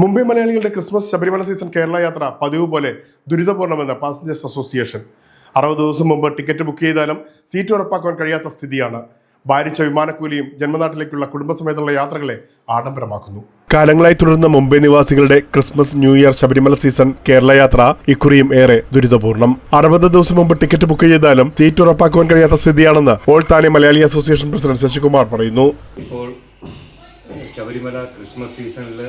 മുംബൈ മലയാളികളുടെ Christmas Sabarimala season Kerala യാത്ര പതിവ് പോലെ ദുരിതപൂർണ്ണമെന്ന് പാസഞ്ചേഴ്സ് അസോസിയേഷൻ. 60 ദിവസം മുമ്പ് ടിക്കറ്റ് ബുക്ക് ചെയ്താലും സീറ്റ് ഉറപ്പാക്കാൻ കഴിയാത്ത സ്ഥിതിയാണ്. ഭാരിച്ച വിമാനക്കൂലിയും ജന്മനാട്ടിലേക്കുള്ള കുടുംബസമേതമുള്ള യാത്രകളെ ആഡംബരമാക്കുന്നു. കാലങ്ങളായി തുടരുന്ന മുംബൈ നിവാസികളുടെ Christmas new year Sabarimala season Kerala യാത്ര ഇക്കുറിയും ഏറെ ദുരിതപൂർണ്ണം. 60 ദിവസം മുമ്പ് ടിക്കറ്റ് ബുക്ക് ചെയ്താലും സീറ്റ് ഉറപ്പാക്കുവാൻ കഴിയാത്ത സ്ഥിതിയാണെന്ന് ഓൾ താനെ മലയാളി അസോസിയേഷൻ പ്രസിഡന്റ് ശശികുമാർ പറയുന്നു. ഇപ്പോൾ ശബരിമല ക്രിസ്മസ് സീസണിൽ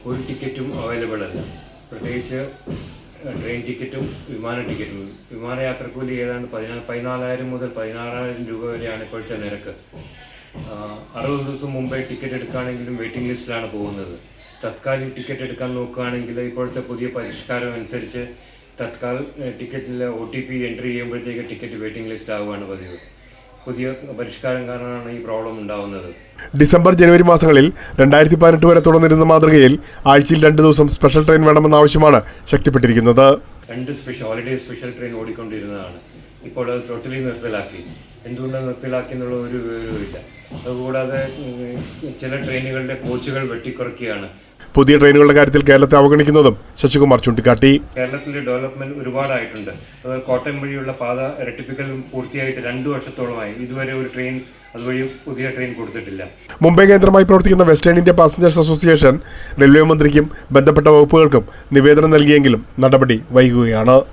ഒരു ടിക്കറ്റും അവൈലബിൾ അല്ല. പ്രത്യേകിച്ച് ട്രെയിൻ ടിക്കറ്റും വിമാന ടിക്കറ്റും. വിമാനയാത്രക്കൂലി ഏതാണ്ട് 14,000 മുതൽ 16,000 രൂപ വരെയാണ് ഇപ്പോഴത്തെ നിരക്ക്. 60 ദിവസം മുമ്പേ ടിക്കറ്റ് എടുക്കുകയാണെങ്കിലും വെയിറ്റിംഗ് ലിസ്റ്റിലാണ് പോകുന്നത്. തത്കാൽ ടിക്കറ്റ് എടുക്കാൻ നോക്കുകയാണെങ്കിൽ ഇപ്പോഴത്തെ പുതിയ പരിഷ്കാരം അനുസരിച്ച് തത്കാൽ ടിക്കറ്റിൽ OTP എൻട്രി ചെയ്യുമ്പോഴത്തേക്ക് ടിക്കറ്റ് വെയിറ്റിംഗ് ലിസ്റ്റ് ആവുകയാണ് പതിവ്. പുതിയ പരിഷ്കാരം കാരണമാണ് ഈ പ്രോബ്ലം ഉണ്ടാവുന്നത്. ഡിസംബർ ജനുവരി മാസങ്ങളിൽ 2018 വരെ തുടർന്നിരുന്ന മാതൃകയിൽ ആഴ്ചയിൽ 2 ദിവസം സ്പെഷ്യൽ ട്രെയിൻ വേണമെന്ന ആവശ്യമാണ് ശക്തിപ്പെട്ടിരിക്കുന്നത്. 2 ഹോളിഡേ സ്പെഷ്യൽ ട്രെയിൻ ഓടിക്കൊണ്ടിരുന്നതാണ്. ഇപ്പോൾ അത് ടോട്ടലി നിർത്തലാക്കി. എന്തുകൊണ്ടാണ് നിർത്തലാക്കി എന്നുള്ള ഒരു വിവരവുമില്ല. അതുകൂടാതെ ചില ട്രെയിനുകളുടെ കോച്ചുകൾ വെട്ടിക്കുറയ്ക്കുകയാണ്. പുതിയ ട്രെയിനുകളുടെ കാര്യത്തിൽ കേരളത്തെ അവഗണിക്കുന്നതും ശശികുമാർ ചൂണ്ടിക്കാട്ടി. കേരളത്തിലെ ഡെവലപ്മെന്റ് ഒരുപാടായിട്ടുണ്ട്. കോട്ടയം വഴിയുള്ള പാത ഇരട്ടിപ്പിക്കൽ പൂർത്തിയായിട്ട് 2 വർഷത്തോളമായി. ഇതുവരെ ഒരു ട്രെയിൻ അതുവഴി പുതിയ ട്രെയിൻ കൊടുത്തിട്ടില്ല. മുംബൈ കേന്ദ്രമായി പ്രവർത്തിക്കുന്ന western India passengers association railway മന്ത്രിക്കും ബന്ധപ്പെട്ട വകുപ്പുകൾക്കും നിവേദനം നൽകിയെങ്കിലും നടപടി വൈകുകയാണ്.